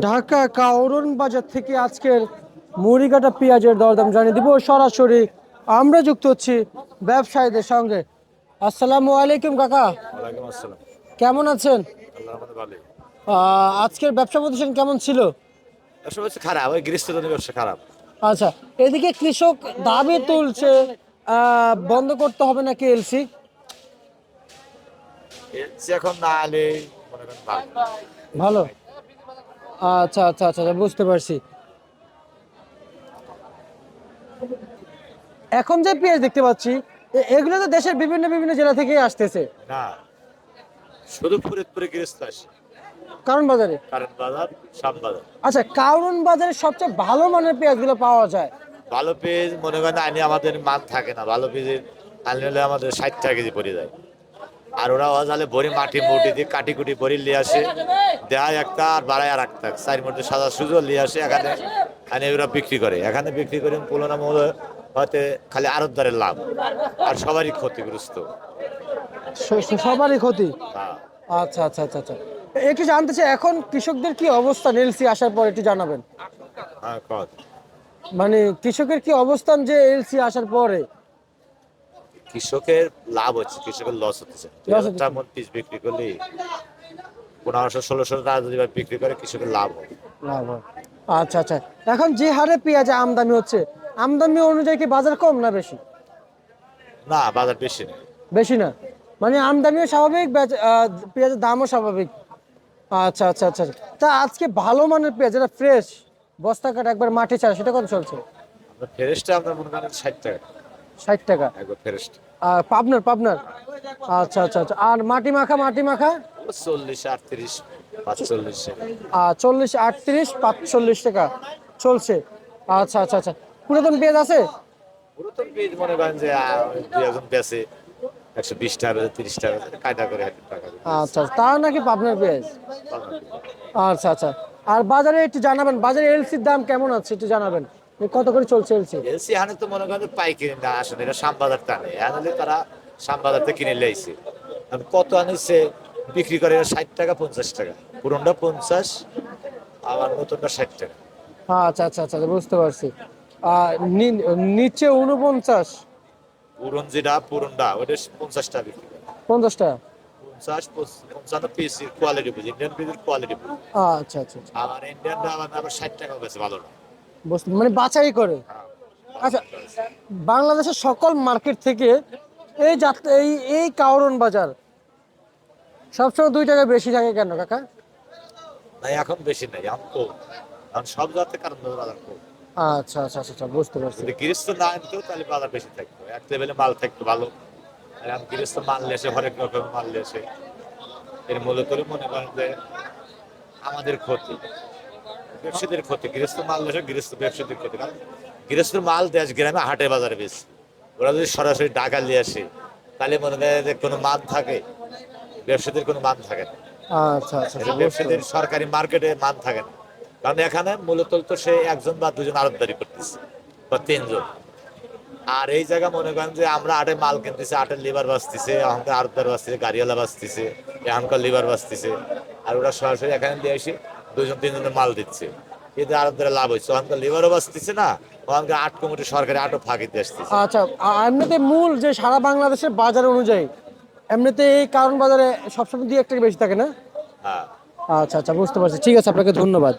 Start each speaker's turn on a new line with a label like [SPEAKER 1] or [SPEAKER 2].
[SPEAKER 1] ঢাকা কাউরন বাজার থেকে আজকের মুড়িকাটা পেঁয়াজের দরদাম জানিয়ে দিব সরাসরি। আমরা যুক্ত হচ্ছি ব্যবসায়ীদের সঙ্গে। আসসালামু আলাইকুম কাকা,
[SPEAKER 2] ওয়ালাইকুম আসসালাম।
[SPEAKER 1] কেমন আছেন?
[SPEAKER 2] আল্লাহর রহমতে ভালোই।
[SPEAKER 1] আজকের ব্যবসা প্রতিষ্ঠান কেমন ছিল?
[SPEAKER 2] ব্যবসা হচ্ছে খারাপ, ওই গ্রীষ্মজনের ব্যবসা খারাপ।
[SPEAKER 1] আচ্ছা, এদিকে কৃষক দাবি তুলছে বন্ধ করতে হবে নাকি এলসি?
[SPEAKER 2] এলসি এখন না আলে মনে করেন ভালো।
[SPEAKER 1] ভালো। আচ্ছা আচ্ছা আচ্ছা আচ্ছা, বুঝতে পারছি। এখন যে পেঁয়াজ দেখতে পাচ্ছি এগুলো তো দেশের বিভিন্ন বিভিন্ন জেলা থেকেই আসতেছে।
[SPEAKER 2] না, শুধু ফরিদপুরে গৃহস্থ আসে,
[SPEAKER 1] কারণ বাজারে।
[SPEAKER 2] কারণ বাজার, শ্যামবাজার।
[SPEAKER 1] আচ্ছা, কারণ বাজারে সবচেয়ে ভালো মানের পেঁয়াজগুলো পাওয়া যায়।
[SPEAKER 2] ভালো পেঁয়াজ মনে করেন আনি আমাদের মান থাকে না, ভালো পেঁয়াজের আনলে হলে আমাদের 60 টাকা কেজি পড়ে যায়। আর ওরা অজালে ভরি মাটি মুটি দিয়ে কাটি কুটি ভরি নিয়ে আসে, দেয় একটা আর বাড়ায় আর একটা, চার মধ্যে সাদা সুজো নিয়ে আসে এখানে, এনে ওরা বিক্রি করে। এখানে বিক্রি করে তুলনামূলক হয়তো খালি আড়তদারের লাভ আর সবারই ক্ষতিগ্রস্ত।
[SPEAKER 1] সবারই ক্ষতি।
[SPEAKER 2] হ্যাঁ।
[SPEAKER 1] আচ্ছা আচ্ছা আচ্ছা আচ্ছা, একটু জানতে চাই এখন কৃষকদের কি অবস্থা এলসি আসার পর একটু জানাবেন।
[SPEAKER 2] হ্যাঁ, কত
[SPEAKER 1] মানে কৃষকের কি অবস্থান যে এলসি আসার পরে?
[SPEAKER 2] কৃষকের লাভ হচ্ছে, কৃষকের লস হচ্ছে।
[SPEAKER 1] Loss হচ্ছে।
[SPEAKER 2] মন পিস বিক্রি করলে 1500-1600 টাকা যদি বিক্রি করে কৃষকের লাভ হয়।
[SPEAKER 1] লাভ হয়। আচ্ছা আচ্ছা, এখন যে হারে পেঁয়াজ আমদানি হচ্ছে, আমদানি অনুযায়ী কি বাজার কম না বেশি?
[SPEAKER 2] না, বাজার বেশি নেই।
[SPEAKER 1] বেশি না, মানে আমদানিও স্বাভাবিক, পেঁয়াজের দামও স্বাভাবিক। আচ্ছা আচ্ছা আচ্ছা, তা আজকে ভালো মানের পেঁয়াজ যেটা ফ্রেশ বস্তা কাটা একবার মাঠে ছাড়া সেটা কত চলছে?
[SPEAKER 2] আপনার ফেরেসটা আপনার মনে করেন 60 টাকা
[SPEAKER 1] 60 টাকা।
[SPEAKER 2] একবার ফেরেস্ট।
[SPEAKER 1] আর পাবনার পাবনার। আচ্ছা আচ্ছা আচ্ছা, আর মাটি মাখা মাটি মাখা?
[SPEAKER 2] 40, 38, 45।
[SPEAKER 1] 40, 38, 45 টাকা চলছে। আচ্ছা আচ্ছা আচ্ছা, পুরাতন পেঁয়াজ আছে?
[SPEAKER 2] পুরাতন বীজ মনে করেন যে দুই একজন বেচে 120 টাকা বেচে, 30 টাকা বেচে, কায়দা করে 1 টাকা করে
[SPEAKER 1] আচ্ছা, তা নাকি পাবনার পেঁয়াজ?
[SPEAKER 2] বেচে।
[SPEAKER 1] আচ্ছা আচ্ছা, আর বাজারে একটু জানাবেন, বাজারে এলসির দাম কেমন আছে একটু জানাবেন, কত করে চলছে এলসি?
[SPEAKER 2] এলসি হানে তো মনে করেন যে পাইকারি না, আসলে এটা শ্যামবাজার টানে আনলে তারা শ্যামবাজার থেকে কিনে লাইছে। কত আনিছে বিক্রি করে 60 টাকা 50 টাকা, পুরনটা 50 আবার নতুনটা 60 টাকা।
[SPEAKER 1] আচ্ছা আচ্ছা আচ্ছা, বুঝতে পারছি। আর নিচে 49।
[SPEAKER 2] পুরন যেটা পুরনটা ওটা 50 টাকা বিক্রি করে।
[SPEAKER 1] 50 টাকা।
[SPEAKER 2] 50, 55 পিস কোয়ালিটি বুঝি, ইন্ডিয়ান পিসের কোয়ালিটি বুঝি।
[SPEAKER 1] আচ্ছা আচ্ছা আচ্ছা,
[SPEAKER 2] আমার ইন্ডিয়ানটা আবার 60 টাকা বেশি ভালো না।
[SPEAKER 1] বুঝতে মানে বাছাই করে। আচ্ছা, বাংলাদেশের সকল মার্কেট থেকে এই এই কাউরন বাজার সবসময় 2 টাকা বেশি থাকে কেন কাকা?
[SPEAKER 2] না, এখন বেশি নাই, এখন কম। এখন সব জাতের কারণ বাজার কম।
[SPEAKER 1] আচ্ছা আচ্ছা আচ্ছা আচ্ছা, বুঝতে পারছি।
[SPEAKER 2] যদি গৃহস্থ না আনতো তাহলে বাজার বেশি থাকতো, এক লেভেলে মাল থাকতো ভালো। আর এখন গৃহস্থ মাল লেসে, হরেক রকমের মাল লেসে, এর মূলত মনে করেন যে আমাদের ক্ষতি, ব্যবসায়ীদের ক্ষতি। গৃহস্থ মাল লেসে গৃহস্থ ব্যবসায়ীদের ক্ষতি, কারণ গৃহস্থ মাল দেশ গ্রামে হাটে বাজারে বেশি। ওরা যদি সরাসরি ঢাকা নিয়ে আসে তাহলে মনে করেন যে কোনো মান থাকে, ব্যবসায়ীদের কোনো মান থাকে না।
[SPEAKER 1] আচ্ছা আচ্ছা আচ্ছা, বুঝতে
[SPEAKER 2] ব্যবসায়ীদের
[SPEAKER 1] পারছি।
[SPEAKER 2] সরকারি মার্কেটে মান থাকে না, কারণ এখানে মূলত তো সে একজন বা দুজন আড়তদারি করতেছে বা তিনজন। আর এই জায়গা মনে করেন যে আমরা আটে মাল কিনতেছি, আটের লিভার বাঁচতেছে, এখনকার আড়তদার বাঁচতেছে, গাড়িওয়ালা বাঁচতেছে, এখনকার লিভার বাঁচতেছে। আর ওরা সরাসরি এখানে দিয়ে এসে দুজন তিনজনের মাল দিচ্ছে, এতে আড়তদারে লাভ হচ্ছে। ওখানকার লিভারও বাঁচতেছে না, ওখানকার আট কমিটি সরকারি আটও ফাঁকি দিয়ে আসতেছে।
[SPEAKER 1] আচ্ছা, এমনিতে মূল যে সারা বাংলাদেশের বাজার অনুযায়ী এমনিতে এই কারণ বাজারে সবসময় 2-1 টাকা বেশি থাকে না?
[SPEAKER 2] হ্যাঁ।
[SPEAKER 1] আচ্ছা আচ্ছা, বুঝতে পারছি। ঠিক আছে, আপনাকে ধন্যবাদ।